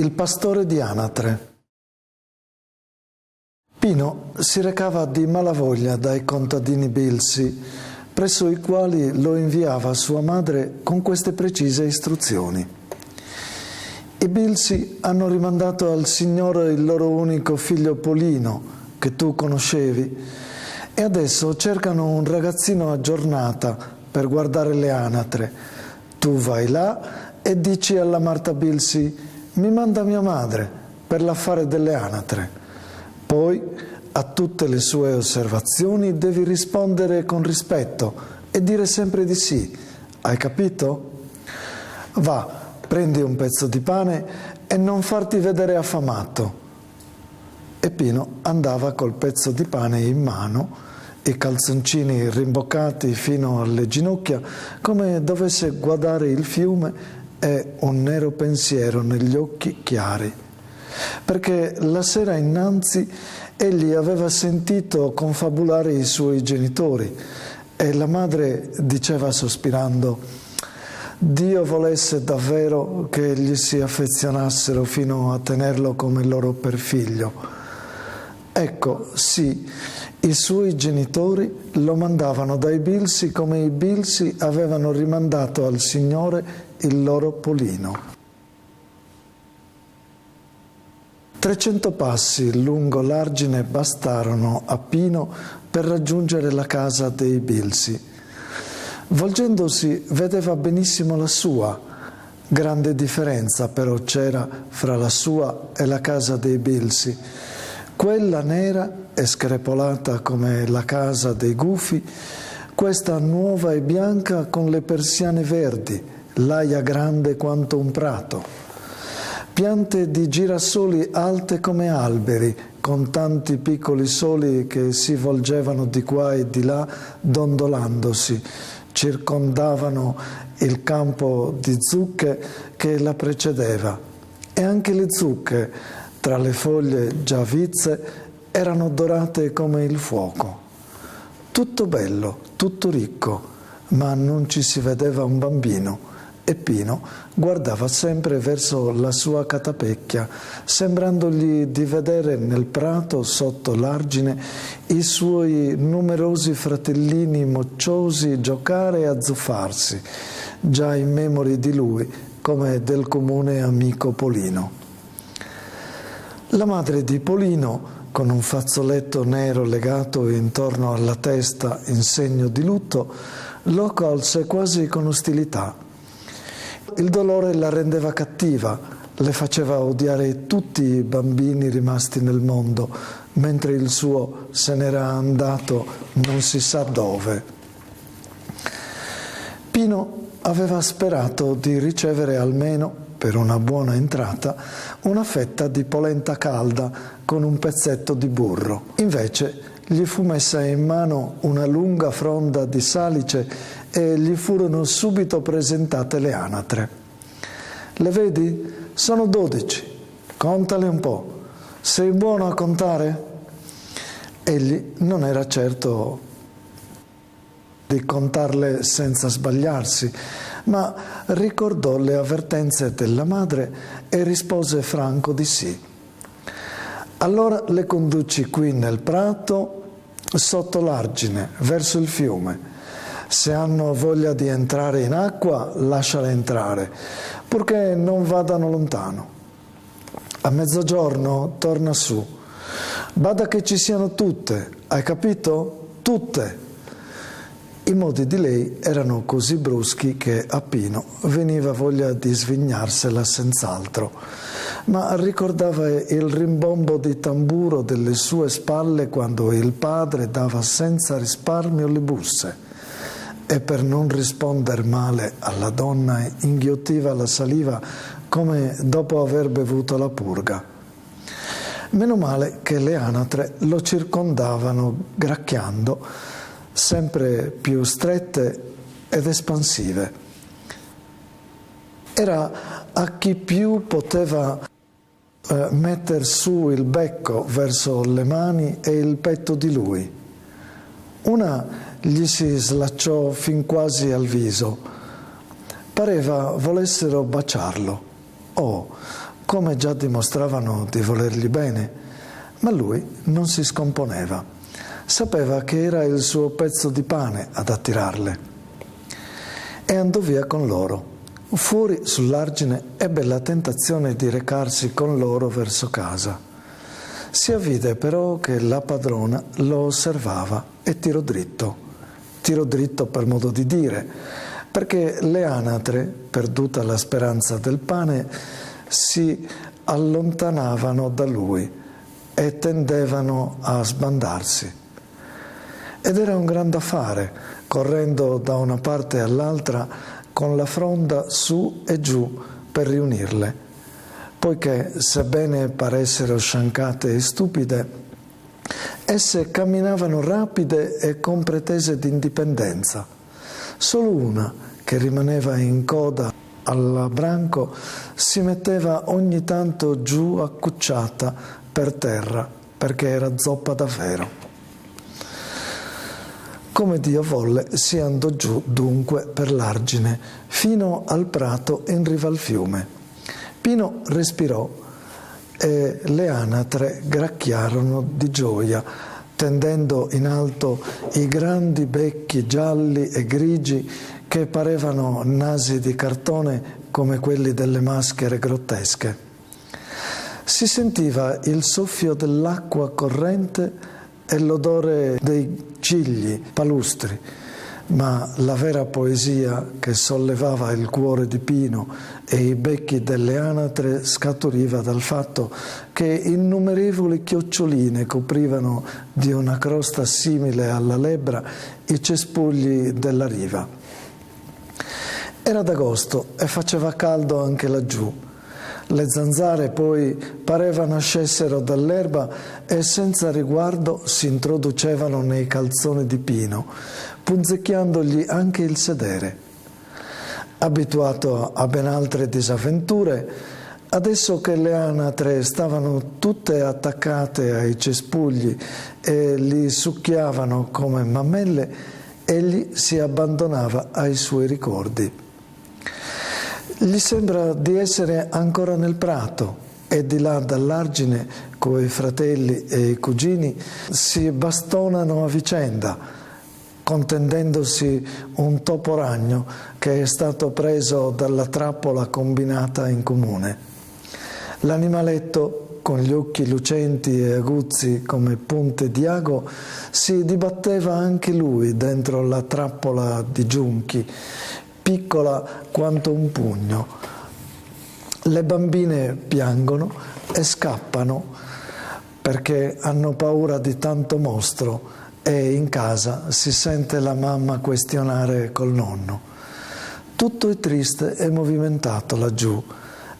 Il pastore di anatre. Pino si recava di malavoglia dai contadini Bilsi, presso i quali lo inviava sua madre con queste precise istruzioni. I Bilsi hanno rimandato al Signore il loro unico figlio Polino, che tu conoscevi, e adesso cercano un ragazzino a giornata per guardare le anatre. Tu vai là e dici alla Marta Bilsi: mi manda mia madre per l'affare delle anatre. Poi a tutte le sue osservazioni devi rispondere con rispetto e dire sempre di sì. Hai capito? Va, prendi un pezzo di pane e non farti vedere affamato. E Pino andava col pezzo di pane in mano, i calzoncini rimboccati fino alle ginocchia, come dovesse guardare il fiume, e un nero pensiero negli occhi chiari, perché la sera innanzi egli aveva sentito confabulare i suoi genitori e la madre diceva sospirando: Dio volesse davvero che gli si affezionassero fino a tenerlo come loro per figlio. Ecco, sì, i suoi genitori lo mandavano dai Bilsi come i Bilsi avevano rimandato al Signore il loro Polino. 300 passi lungo l'argine bastarono a Pino per raggiungere la casa dei Bilsi. Volgendosi vedeva benissimo la sua. Grande differenza però c'era fra la sua e la casa dei Bilsi. Quella nera e screpolata come la casa dei Gufi, questa nuova e bianca con le persiane verdi, l'aia grande quanto un prato, piante di girasoli alte come alberi, con tanti piccoli soli che si volgevano di qua e di là dondolandosi, circondavano il campo di zucche che la precedeva, e anche le zucche, tra le foglie già vizze, erano dorate come il fuoco. Tutto bello, tutto ricco, ma non ci si vedeva un bambino. E Pino guardava sempre verso la sua catapecchia, sembrandogli di vedere nel prato sotto l'argine i suoi numerosi fratellini mocciosi giocare e azzuffarsi, già immemori di lui come del comune amico Polino. La madre di Polino, con un fazzoletto nero legato intorno alla testa in segno di lutto, lo accolse quasi con ostilità. Il dolore la rendeva cattiva, le faceva odiare tutti i bambini rimasti nel mondo, mentre il suo se n'era andato non si sa dove. Pino aveva sperato di ricevere almeno, per una buona entrata, una fetta di polenta calda con un pezzetto di burro. Invece gli fu messa in mano una lunga fronda di salice e gli furono subito presentate le anatre. Le vedi? Sono 12. Contale un po'. Sei buono a contare? Egli non era certo di contarle senza sbagliarsi, ma ricordò le avvertenze della madre e rispose franco di sì. Allora le conduci qui nel prato, sotto l'argine, verso il fiume. Se hanno voglia di entrare in acqua, lasciale entrare, purché non vadano lontano. A mezzogiorno torna su. Bada che ci siano tutte, hai capito? Tutte. I modi di lei erano così bruschi che a Pino veniva voglia di svignarsela senz'altro, ma ricordava il rimbombo di tamburo delle sue spalle quando il padre dava senza risparmio le busse, e per non risponder male alla donna inghiottiva la saliva come dopo aver bevuto la purga. Meno male che le anatre lo circondavano gracchiando, sempre più strette ed espansive. Era a chi più poteva metter su il becco verso le mani e il petto di lui. Una gli si slacciò fin quasi al viso. Pareva volessero baciarlo. Oh, come già dimostravano di volergli bene, ma lui non si scomponeva. Sapeva che era il suo pezzo di pane ad attirarle. E andò via con loro. Fuori sull'argine ebbe la tentazione di recarsi con loro verso casa. Si avvide però che la padrona lo osservava e tirò dritto per modo di dire, perché le anatre, perduta la speranza del pane, si allontanavano da lui e tendevano a sbandarsi. Ed era un grande affare, correndo da una parte all'altra con la fronda su e giù per riunirle, poiché, sebbene paressero sciancate e stupide, esse camminavano rapide e con pretese di indipendenza. Solo una, che rimaneva in coda al branco, si metteva ogni tanto giù accucciata per terra, perché era zoppa davvero. Come Dio volle, si andò giù dunque per l'argine, fino al prato in riva al fiume. Pino respirò e le anatre gracchiarono di gioia, tendendo in alto i grandi becchi gialli e grigi che parevano nasi di cartone come quelli delle maschere grottesche. Si sentiva il soffio dell'acqua corrente e l'odore dei gigli palustri, ma la vera poesia che sollevava il cuore di Pino e i becchi delle anatre scaturiva dal fatto che innumerevoli chioccioline coprivano di una crosta simile alla lebbra i cespugli della riva. Era d'agosto e faceva caldo anche laggiù. Le zanzare poi pareva nascessero dall'erba e senza riguardo si introducevano nei calzoni di Pino, punzecchiandogli anche il sedere. Abituato a ben altre disavventure, adesso che le anatre stavano tutte attaccate ai cespugli e li succhiavano come mammelle, egli si abbandonava ai suoi ricordi. Gli sembra di essere ancora nel prato e di là dall'argine coi fratelli e i cugini si bastonano a vicenda, contendendosi un toporagno che è stato preso dalla trappola combinata in comune. L'animaletto, con gli occhi lucenti e aguzzi come punte di ago, si dibatteva anche lui dentro la trappola di giunchi, piccola quanto un pugno. Le bambine piangono e scappano perché hanno paura di tanto mostro e in casa si sente la mamma questionare col nonno. Tutto è triste e movimentato laggiù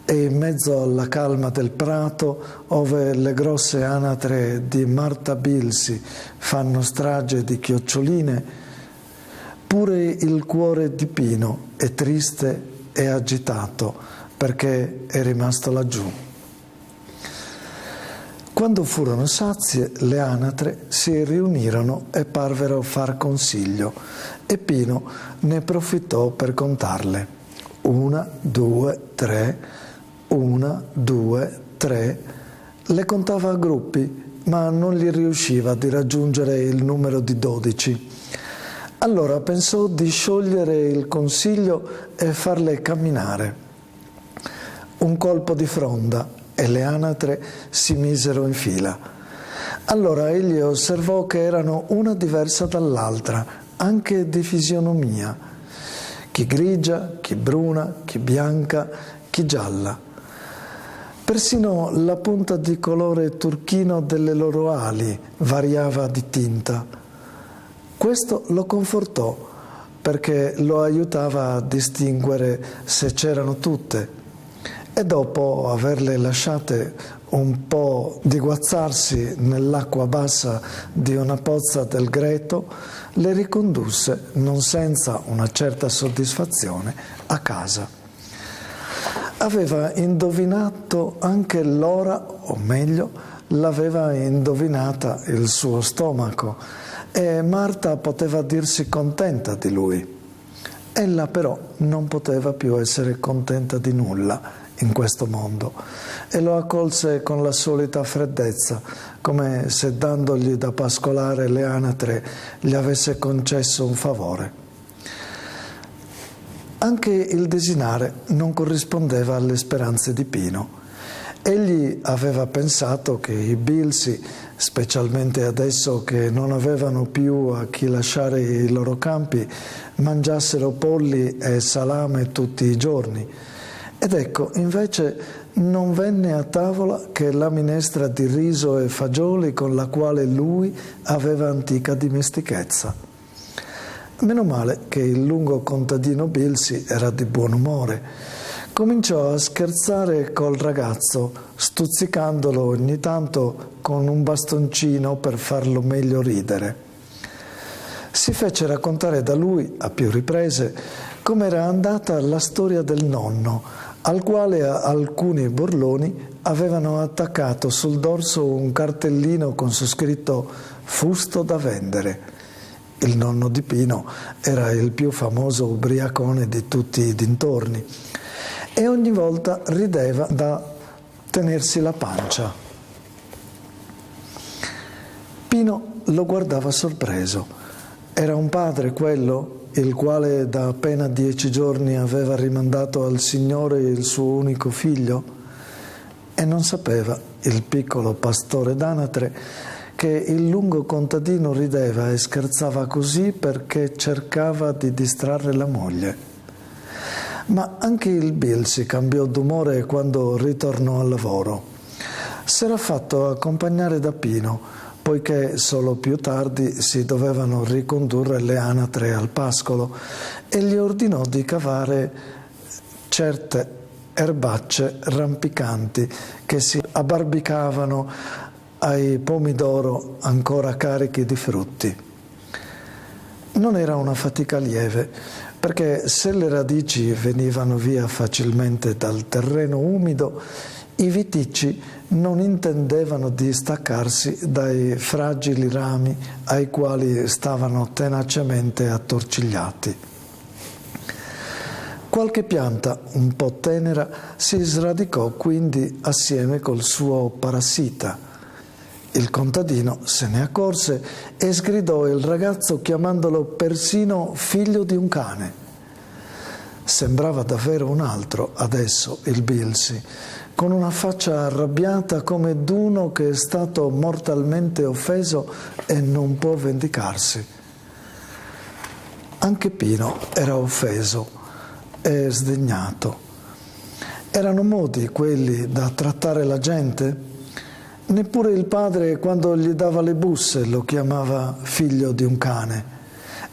e in mezzo alla calma del prato, ove le grosse anatre di Marta Bilsi fanno strage di chioccioline, pure il cuore di Pino è triste e agitato perché è rimasto laggiù. Quando furono sazie, le anatre si riunirono e parvero far consiglio e Pino ne approfittò per contarle. 1, 2, 3, 1, 2, 3. Le contava a gruppi, ma non gli riusciva di raggiungere il numero di 12. Allora pensò di sciogliere il consiglio e farle camminare. Un colpo di fronda e le anatre si misero in fila. Allora egli osservò che erano una diversa dall'altra, anche di fisionomia. Chi grigia, chi bruna, chi bianca, chi gialla. Persino la punta di colore turchino delle loro ali variava di tinta. Questo lo confortò perché lo aiutava a distinguere se c'erano tutte e dopo averle lasciate un po' diguazzarsi nell'acqua bassa di una pozza del Greto, le ricondusse, non senza una certa soddisfazione, a casa. Aveva indovinato anche l'ora, o meglio, l'aveva indovinata il suo stomaco, e Marta poteva dirsi contenta di lui. Ella però non poteva più essere contenta di nulla, in questo mondo e lo accolse con la solita freddezza, come se dandogli da pascolare le anatre gli avesse concesso un favore. Anche il desinare non corrispondeva alle speranze di Pino. Egli aveva pensato che i Bilsi, specialmente adesso che non avevano più a chi lasciare i loro campi, mangiassero polli e salame tutti i giorni. Ed ecco, invece non venne a tavola che la minestra di riso e fagioli con la quale lui aveva antica dimestichezza. Meno male che il lungo contadino Bilsi era di buon umore. Cominciò a scherzare col ragazzo, stuzzicandolo ogni tanto con un bastoncino per farlo meglio ridere. Si fece raccontare da lui, a più riprese, com'era andata la storia del nonno, al quale alcuni burloni avevano attaccato sul dorso un cartellino con su scritto «Fusto da vendere». Il nonno di Pino era il più famoso ubriacone di tutti i dintorni e ogni volta rideva da tenersi la pancia. Pino lo guardava sorpreso. Era un padre quello, il quale da appena 10 giorni aveva rimandato al Signore il suo unico figlio? E non sapeva, il piccolo pastore d'anatre, che il lungo contadino rideva e scherzava così perché cercava di distrarre la moglie. Ma anche il Bilsi cambiò d'umore quando ritornò al lavoro. S'era fatto accompagnare da Pino, poiché solo più tardi si dovevano ricondurre le anatre al pascolo, e gli ordinò di cavare certe erbacce rampicanti che si abbarbicavano ai pomidoro ancora carichi di frutti. Non era una fatica lieve, perché se le radici venivano via facilmente dal terreno umido, i viticci non intendevano di staccarsi dai fragili rami ai quali stavano tenacemente attorcigliati. Qualche pianta un po' tenera si sradicò quindi assieme col suo parassita. Il contadino se ne accorse e sgridò il ragazzo chiamandolo persino figlio di un cane. Sembrava davvero un altro adesso il Bilsi, con una faccia arrabbiata come d'uno che è stato mortalmente offeso e non può vendicarsi. Anche Pino era offeso e sdegnato. Erano modi quelli da trattare la gente? Neppure il padre, quando gli dava le busse, lo chiamava figlio di un cane.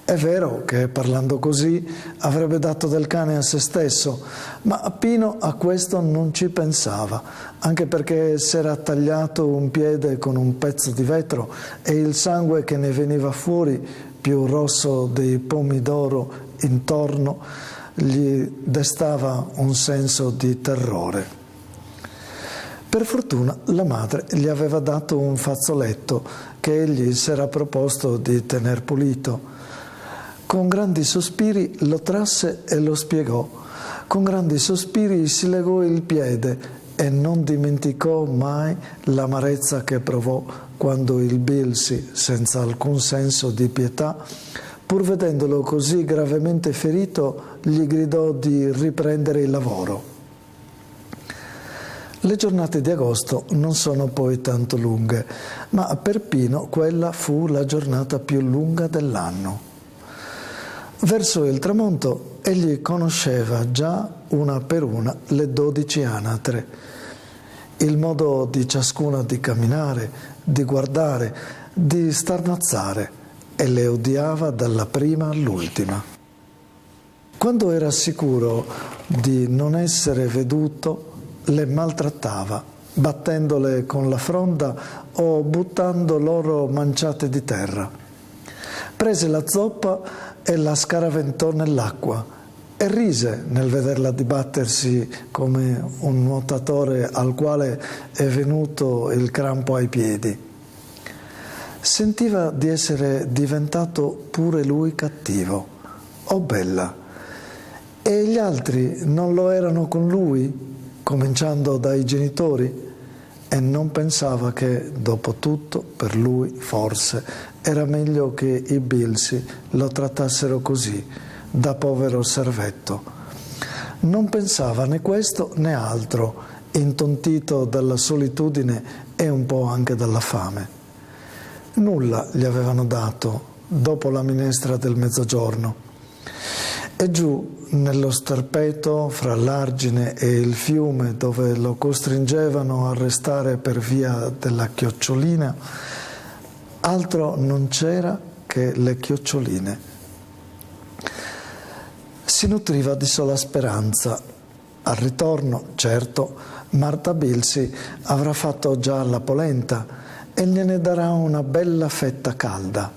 È vero che parlando così avrebbe dato del cane a se stesso, ma Pino a questo non ci pensava, anche perché s'era tagliato un piede con un pezzo di vetro e il sangue che ne veniva fuori, più rosso dei pomidoro intorno, gli destava un senso di terrore. Per fortuna la madre gli aveva dato un fazzoletto che egli s'era proposto di tener pulito. Con grandi sospiri lo trasse e lo spiegò. Con grandi sospiri si legò il piede e non dimenticò mai l'amarezza che provò quando il Bilsi, senza alcun senso di pietà, pur vedendolo così gravemente ferito, gli gridò di riprendere il lavoro. Le giornate di agosto non sono poi tanto lunghe, ma per Pino quella fu la giornata più lunga dell'anno. Verso il tramonto egli conosceva già una per una le 12 anatre, il modo di ciascuna di camminare, di guardare, di starnazzare, e le odiava dalla prima all'ultima. Quando era sicuro di non essere veduto, le maltrattava, battendole con la fronda o buttando loro manciate di terra. Prese la zoppa e la scaraventò nell'acqua e rise nel vederla dibattersi come un nuotatore al quale è venuto il crampo ai piedi. Sentiva di essere diventato pure lui cattivo. Oh bella! E gli altri non lo erano con lui? cominciando dai genitori, e non pensava che, dopo tutto, per lui, forse, era meglio che i Bilsi lo trattassero così, da povero servetto. Non pensava né questo né altro, intontito dalla solitudine e un po' anche dalla fame. Nulla gli avevano dato dopo la minestra del mezzogiorno. E giù, nello sterpeto fra l'Argine e il fiume, dove lo costringevano a restare per via della chiocciolina, altro non c'era che le chioccioline. Si nutriva di sola speranza. Al ritorno, certo, Marta Bilsi avrà fatto già la polenta e gliene darà una bella fetta calda.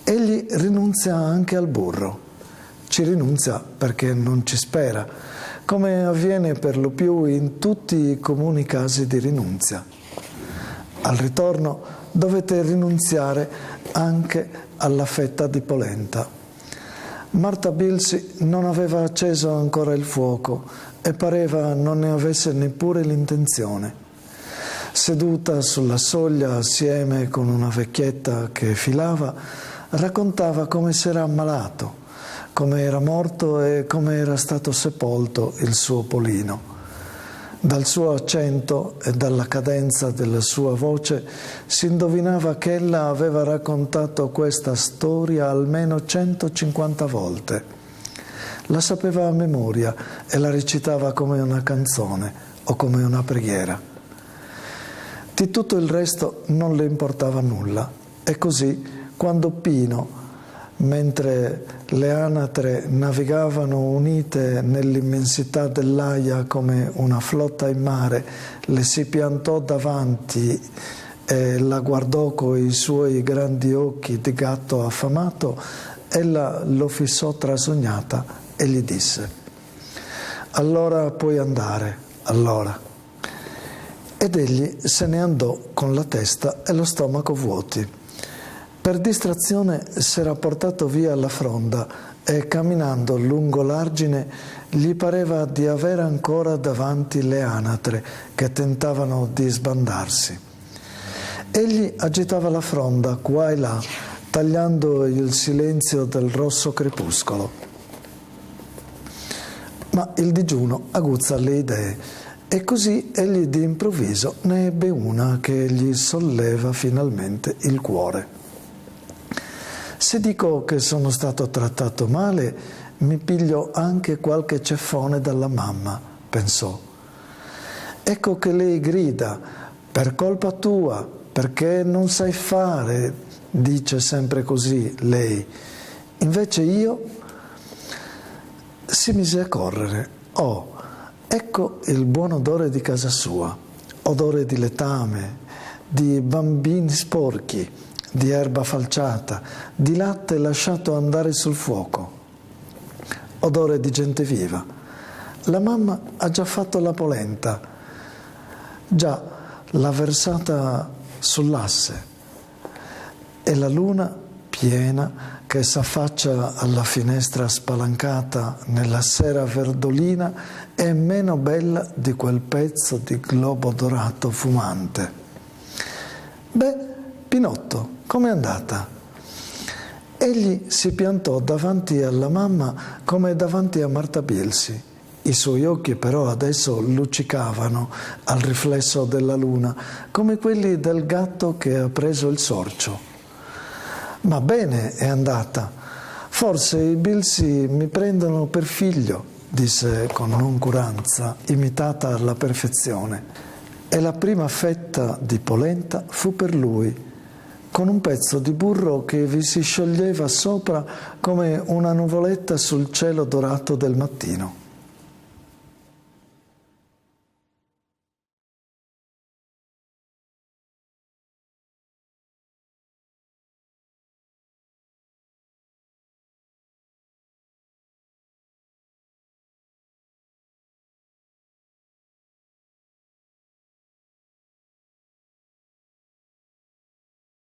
Egli rinunzia anche al burro. Ci rinunzia perché non ci spera, come avviene per lo più in tutti i comuni casi di rinunzia. Al ritorno dovete rinunziare anche alla fetta di polenta. Marta Bilsi non aveva acceso ancora il fuoco e pareva non ne avesse neppure l'intenzione. Seduta sulla soglia assieme con una vecchietta che filava, raccontava come s'era ammalato, come era morto e come era stato sepolto il suo Polino. Dal suo accento e dalla cadenza della sua voce si indovinava che ella aveva raccontato questa storia almeno 150 volte. La sapeva a memoria e la recitava come una canzone o come una preghiera. Di tutto il resto non le importava nulla. E così, quando Pino, mentre le anatre navigavano unite nell'immensità dell'Aia come una flotta in mare, le si piantò davanti e la guardò coi suoi grandi occhi di gatto affamato, ella lo fissò trasognata e gli disse: «Allora puoi andare, allora». Ed egli se ne andò con la testa e lo stomaco vuoti. Per distrazione s'era portato via la fronda e, camminando lungo l'Argine, gli pareva di avere ancora davanti le anatre che tentavano di sbandarsi. Egli agitava la fronda qua e là, tagliando il silenzio del rosso crepuscolo. Ma il digiuno aguzza le idee e così egli di improvviso ne ebbe una che gli solleva finalmente il cuore. Se dico che sono stato trattato male, mi piglio anche qualche ceffone dalla mamma, pensò. Ecco che lei grida: «Per colpa tua, perché non sai fare», dice sempre così lei. Invece io si mise a correre. Oh, ecco il buon odore di casa sua, odore di letame, di bambini sporchi, di erba falciata, di latte lasciato andare sul fuoco, odore di gente viva. La mamma ha già fatto la polenta, già l'ha versata sull'asse, e la luna piena che s'affaccia alla finestra spalancata nella sera verdolina è meno bella di quel pezzo di globo dorato fumante. Beh, Pinotto, com'è andata? Egli si piantò davanti alla mamma come davanti a Marta Bilsi. I suoi occhi però adesso luccicavano al riflesso della luna, come quelli del gatto che ha preso il sorcio. Ma bene è andata. Forse i Bilsi mi prendono per figlio, disse con noncuranza, imitata alla perfezione. E la prima fetta di polenta fu per lui, con un pezzo di burro che vi si scioglieva sopra come una nuvoletta sul cielo dorato del mattino.